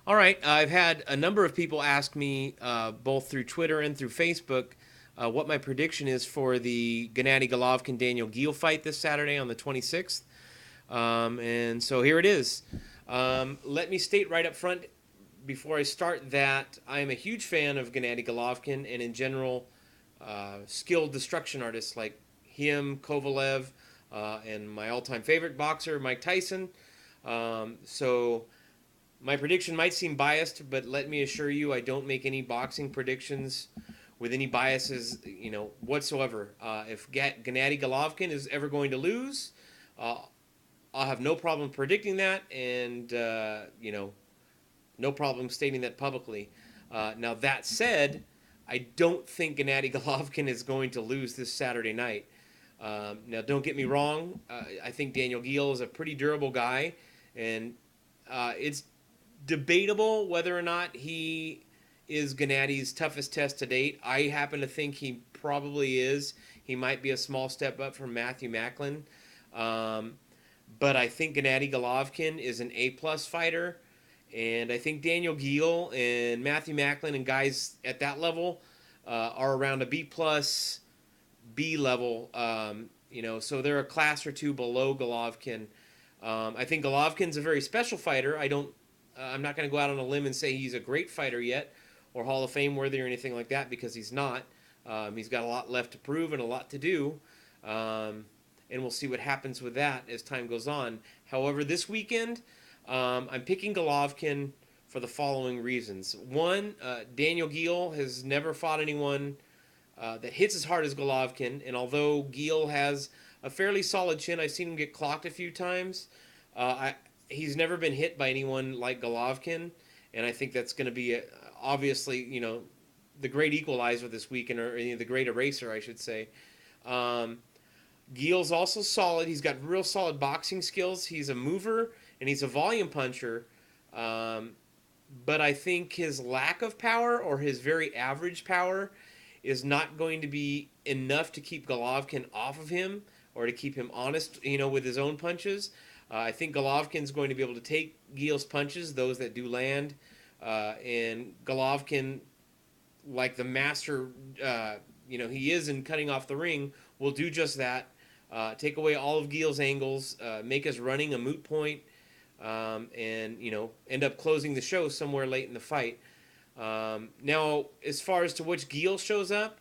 All right, I've had a number of people ask me, both through Twitter and through Facebook, what my prediction is for the Gennady Golovkin Daniel Geale fight this Saturday on the 26th. And so here it is. Let me state right up front before I start that I am a huge fan of Gennady Golovkin and in general skilled destruction artists like him, Kovalev, and my all-time favorite boxer Mike Tyson. So my prediction might seem biased, but let me assure you, I don't make any boxing predictions with any biases, whatsoever. If Gennady Golovkin is ever going to lose, uh, I'll have no problem predicting that, and no problem stating that publicly. Now that said, I don't think Gennady Golovkin is going to lose this Saturday night. Now, don't get me wrong. I think Daniel Geale is a pretty durable guy, and it's debatable whether or not he is Gennady's toughest test to date. I happen to think he probably is. He might be a small step up from Matthew Macklin. Um, but I think Gennady Golovkin is an A plus fighter, and I think Daniel Geale and Matthew Macklin and guys at that level are around a B plus B level. So they're a class or two below Golovkin. I think Golovkin's a very special fighter. I'm not going to go out on a limb and say he's a great fighter yet, or Hall of Fame worthy or anything like that, because he's not. He's got a lot left to prove and a lot to do. And we'll see what happens with that as time goes on. However, this weekend, I'm picking Golovkin for the following reasons. One, Daniel Geale has never fought anyone that hits as hard as Golovkin, and although Geale has a fairly solid chin, I've seen him get clocked a few times. He's never been hit by anyone like Golovkin, and I think that's going to be obviously, the great equalizer this weekend, or the great eraser, I should say. Um, Geale's also solid. He's got real solid boxing skills. He's a mover and he's a volume puncher. Um, but I think his lack of power, or his very average power, is not going to be enough to keep Golovkin off of him, or to keep him honest, with his own punches. I think Golovkin's going to be able to take Geale's punches, those that do land, and Golovkin, like the master, he is in cutting off the ring, will do just that. Take away all of Geale's angles, make his running a moot point, and end up closing the show somewhere late in the fight. Now, as far as to which Geale shows up,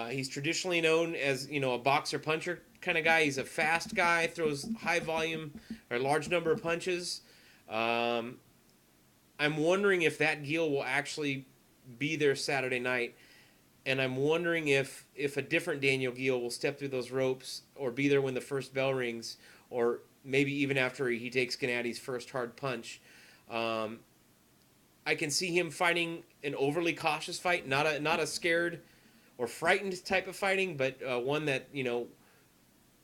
he's traditionally known as a boxer puncher kind of guy. He's a fast guy, throws high volume or large number of punches. Um, I'm wondering if that Geale will actually be there Saturday night, and I'm wondering if a different Daniel Geale will step through those ropes or be there when the first bell rings, or maybe even after he takes Gennady's first hard punch. Um, I can see him fighting an overly cautious fight, not a scared or frightened type of fighting, but one that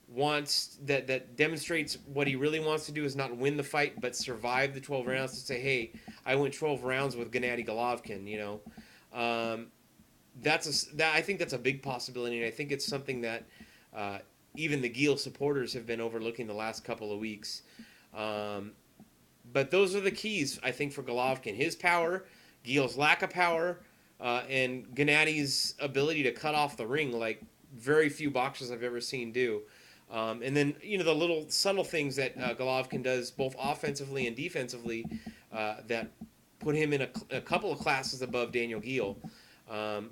wants that demonstrates what he really wants to do is not win the fight, but survive the 12 rounds, to say, hey, I went 12 rounds with Gennady Golovkin. Um, I think that's a big possibility, and I think it's something that even the Geale supporters have been overlooking the last couple of weeks. Um, but those are the keys, I think, for Golovkin: his power, Geale's lack of power, and Gennady's ability to cut off the ring like very few boxers I've ever seen do. And then the little subtle things that Golovkin does both offensively and defensively that put him in a couple of classes above Daniel Geale. Um,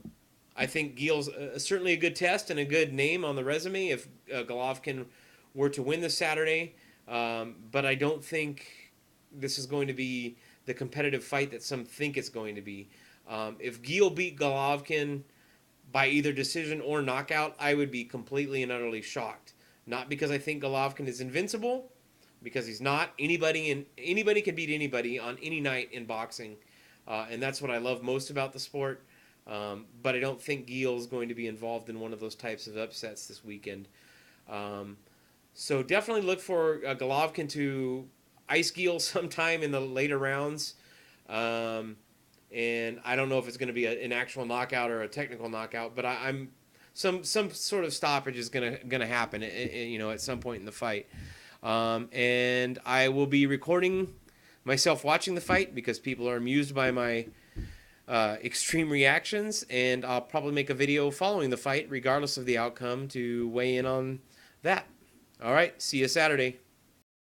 I think Geale's certainly a good test and a good name on the resume if Golovkin were to win this Saturday. But I don't think this is going to be the competitive fight that some think it's going to be. If Geale beat Golovkin by either decision or knockout, I would be completely and utterly shocked. Not because I think Golovkin is invincible, because he's not. Anybody can beat anybody on any night in boxing, and that's what I love most about the sport. But I don't think Geale's going to be involved in one of those types of upsets this weekend. Um, so definitely look for Golovkin to ice Geale sometime in the later rounds. Um, and I don't know if it's going to be an actual knockout or a technical knockout, but I'm some sort of stoppage is gonna happen, at some point in the fight. And I will be recording myself watching the fight because people are amused by my extreme reactions, and I'll probably make a video following the fight, regardless of the outcome, to weigh in on that. All right, see you Saturday.